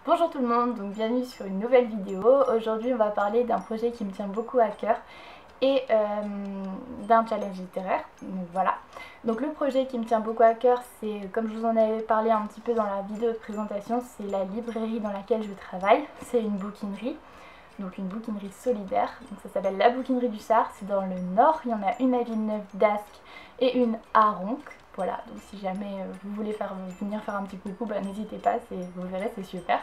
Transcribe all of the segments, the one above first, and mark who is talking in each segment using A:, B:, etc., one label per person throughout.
A: Bonjour tout le monde, donc bienvenue sur une nouvelle vidéo. Aujourd'hui on va parler d'un projet qui me tient beaucoup à cœur et d'un challenge littéraire. Donc voilà. Donc le projet qui me tient beaucoup à cœur, c'est, comme je vous en avais parlé un petit peu dans la vidéo de présentation, c'est la librairie dans laquelle je travaille. C'est une bouquinerie, donc une bouquinerie solidaire. Donc ça s'appelle la bouquinerie du Sar, c'est dans le nord. Il y en a une à Villeneuve d'Ascq et une à Ronques. Voilà, donc si jamais vous voulez venir faire un petit coucou, bah, n'hésitez pas, vous verrez, c'est super.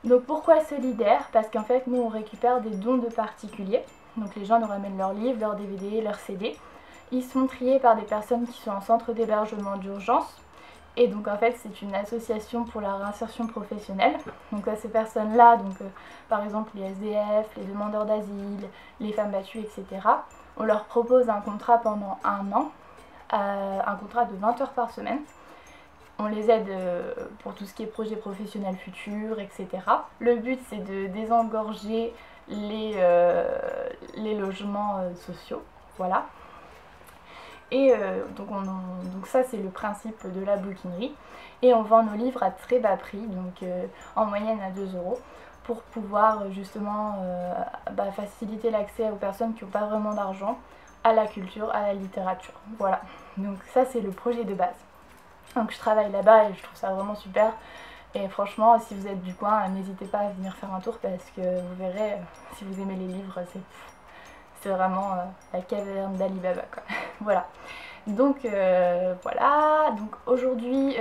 A: Donc pourquoi solidaire? Parce qu'en fait nous on récupère des dons de particuliers. Donc les gens nous ramènent leurs livres, leurs DVD, leurs CD. Ils sont triés par des personnes qui sont en centre d'hébergement d'urgence. Et donc en fait c'est une association pour la réinsertion professionnelle. Donc à ces personnes-là, par exemple les SDF, les demandeurs d'asile, les femmes battues, etc. On leur propose un contrat pendant un an. Un contrat de 20 heures par semaine. On les aide pour tout ce qui est projet professionnel futur, etc. Le but c'est de désengorger les logements sociaux. Voilà. Et donc ça c'est le principe de la bouquinerie. Et on vend nos livres à très bas prix, donc en moyenne à 2 € pour pouvoir justement faciliter l'accès aux personnes qui n'ont pas vraiment d'argent à la culture, à la littérature. Voilà, donc ça c'est le projet de base. Donc je travaille là-bas et je trouve ça vraiment super. Et franchement, si vous êtes du coin, n'hésitez pas à venir faire un tour parce que vous verrez, si vous aimez les livres, c'est vraiment la caverne d'Ali Baba quoi. Voilà. Donc voilà, donc aujourd'hui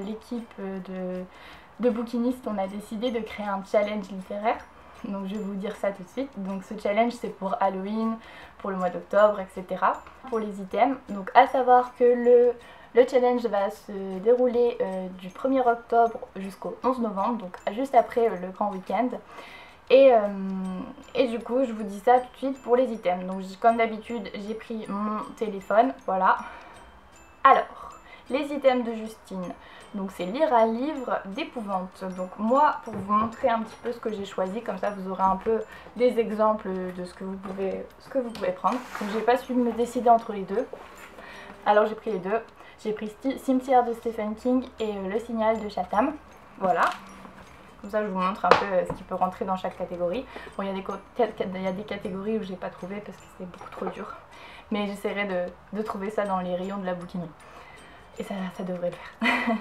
A: l'équipe de bouquinistes, on a décidé de créer un challenge littéraire. Donc je vais vous dire ça tout de suite. Donc ce challenge c'est pour Halloween, pour le mois d'octobre, etc. Pour les items. Donc à savoir que le challenge va se dérouler du 1er octobre jusqu'au 11 novembre, donc juste après le grand week-end. Et du coup je vous dis ça tout de suite pour les items. Donc comme d'habitude j'ai pris mon téléphone, voilà. Alors, les items de Justine. Donc c'est lire un livre d'épouvante. Donc moi, pour vous montrer un petit peu ce que j'ai choisi, comme ça vous aurez un peu des exemples de ce que vous pouvez prendre. Donc j'ai pas su me décider entre les deux. Alors j'ai pris les deux. J'ai pris Cimetière de Stephen King et Le Signal de Chatham. Voilà. Comme ça je vous montre un peu ce qui peut rentrer dans chaque catégorie. Bon, il y a des catégories où j'ai pas trouvé parce que c'est beaucoup trop dur. Mais j'essaierai de trouver ça dans les rayons de la bouquinerie. Et ça devrait le faire.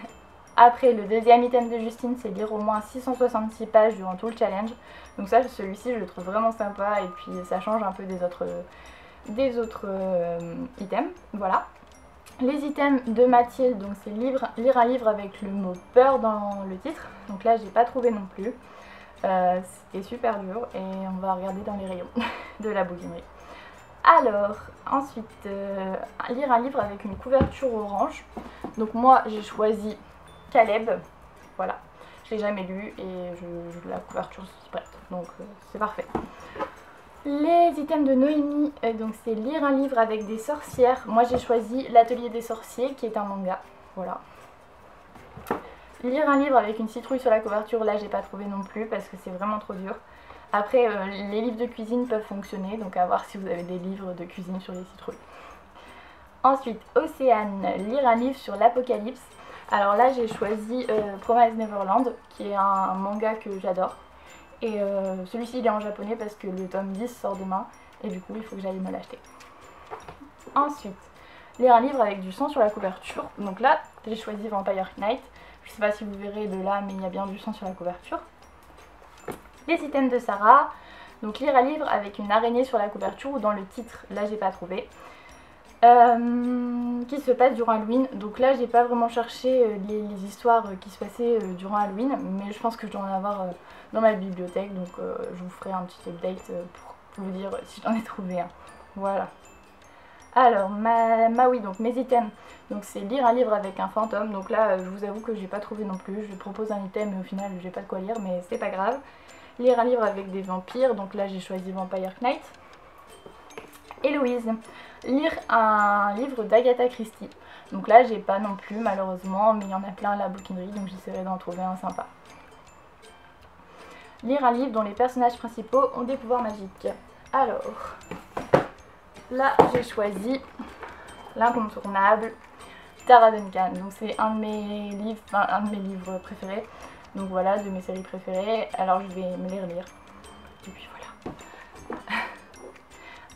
A: Après, le deuxième item de Justine, c'est lire au moins 666 pages durant tout le challenge. Donc ça, celui-ci, je le trouve vraiment sympa et puis ça change un peu des autres items. Voilà. Les items de Mathilde, donc c'est lire un livre avec le mot peur dans le titre. Donc là, j'ai pas trouvé non plus. C'était super dur et on va regarder dans les rayons de la bouquinerie. Alors, ensuite, lire un livre avec une couverture orange. Donc moi, j'ai choisi Caleb. Voilà, je l'ai jamais lu et la couverture s'y prête. Donc c'est parfait. Les items de Noémie, donc c'est lire un livre avec des sorcières. Moi j'ai choisi L'Atelier des sorciers qui est un manga. Voilà. Lire un livre avec une citrouille sur la couverture, là j'ai pas trouvé non plus parce que c'est vraiment trop dur. Après les livres de cuisine peuvent fonctionner, donc à voir si vous avez des livres de cuisine sur les citrouilles. Ensuite, Océane, lire un livre sur l'apocalypse. Alors là j'ai choisi Promise Neverland qui est un manga que j'adore. Et celui-ci il est en japonais parce que le tome 10 sort demain et du coup il faut que j'aille me l'acheter. Ensuite, lire un livre avec du sang sur la couverture. Donc là j'ai choisi Vampire Knight. Je sais pas si vous verrez de là mais il y a bien du sang sur la couverture. Les items de Sarah. Donc lire un livre avec une araignée sur la couverture ou dans le titre. Là j'ai pas trouvé. Qui se passe durant Halloween. Donc là j'ai pas vraiment cherché les histoires qui se passaient durant Halloween, mais je pense que je dois en avoir dans ma bibliothèque, donc je vous ferai un petit update pour vous dire si j'en ai trouvé un. Voilà. Alors oui, donc mes items, donc c'est lire un livre avec un fantôme. Donc là je vous avoue que j'ai pas trouvé non plus. Je propose un item mais au final j'ai pas de quoi lire, mais c'est pas grave. Lire un livre avec des vampires, donc là j'ai choisi Vampire Knight. Héloïse, lire un livre d'Agatha Christie. Donc là j'ai pas non plus malheureusement, mais il y en a plein à la bouquinerie, donc j'essaierai d'en trouver un sympa. Lire un livre dont les personnages principaux ont des pouvoirs magiques. Alors, là j'ai choisi l'incontournable Tara Duncan. Donc c'est un de mes livres préférés. Donc voilà, de mes séries préférées, alors je vais me les relire. Et puis voilà.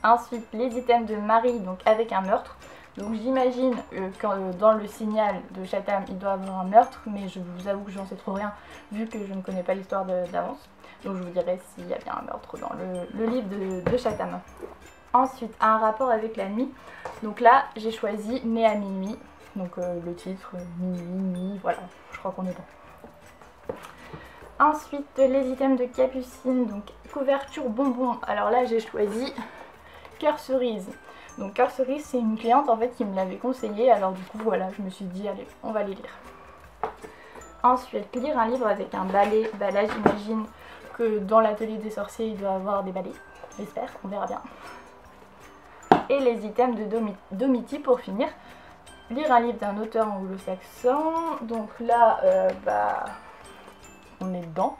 A: Ensuite, les items de Marie, donc avec un meurtre. Donc j'imagine que dans le signal de Chatham, il doit y avoir un meurtre, mais je vous avoue que j'en sais trop rien, vu que je ne connais pas l'histoire d'avance. Donc je vous dirai s'il y a bien un meurtre dans le livre de Chatham. Ensuite, un rapport avec la nuit. Donc là, j'ai choisi Né à minuit. Donc le titre, minuit, voilà, je crois qu'on est bon. Ensuite, les items de Capucine, donc couverture bonbon. Alors là, j'ai choisi Cœur cerise. Donc Cœur cerise, c'est une cliente en fait qui me l'avait conseillé, alors du coup voilà, je me suis dit allez, on va les lire. Ensuite, lire un livre avec un balai. Bah là, j'imagine que dans l'atelier des sorciers, il doit avoir des balais. J'espère, on verra bien. Et les items de Domiti pour finir. Lire un livre d'un auteur anglo-saxon. Donc là, on est dedans.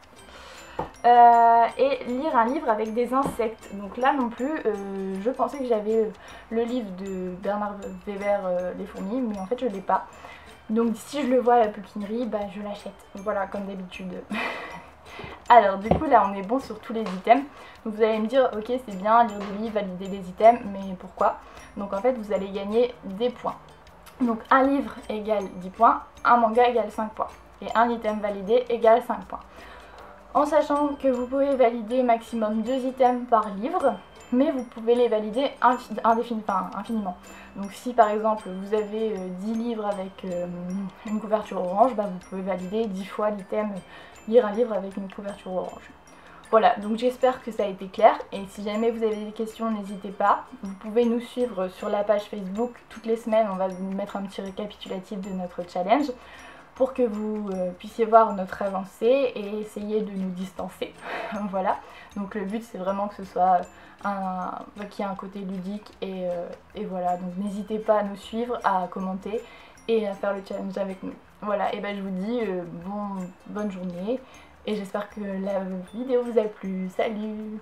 A: Et lire un livre avec des insectes. Donc là non plus, je pensais que j'avais le livre de Bernard Weber, Les fourmis, mais en fait je ne l'ai pas. Donc si je le vois à la bouquinerie, bah je l'achète. Voilà, comme d'habitude. Alors du coup là on est bon sur tous les items. Donc vous allez me dire, ok c'est bien, lire des livres, valider des items, mais pourquoi? Donc en fait vous allez gagner des points. Donc un livre égale 10 points, un manga égale 5 points. Et un item validé égale 5 points. En sachant que vous pouvez valider maximum 2 items par livre, mais vous pouvez les valider infiniment. Donc si par exemple vous avez 10 livres avec une couverture orange, bah, vous pouvez valider 10 fois l'item lire un livre avec une couverture orange. Voilà, donc j'espère que ça a été clair, et si jamais vous avez des questions, n'hésitez pas. Vous pouvez nous suivre sur la page Facebook. Toutes les semaines, on va vous mettre un petit récapitulatif de notre challenge, pour que vous puissiez voir notre avancée et essayer de nous distancer. Voilà, donc le but c'est vraiment que ce soit qu'il y ait un côté ludique, et voilà, donc n'hésitez pas à nous suivre, à commenter et à faire le challenge avec nous. Voilà, et ben je vous dis bonne journée, et j'espère que la vidéo vous a plu. Salut!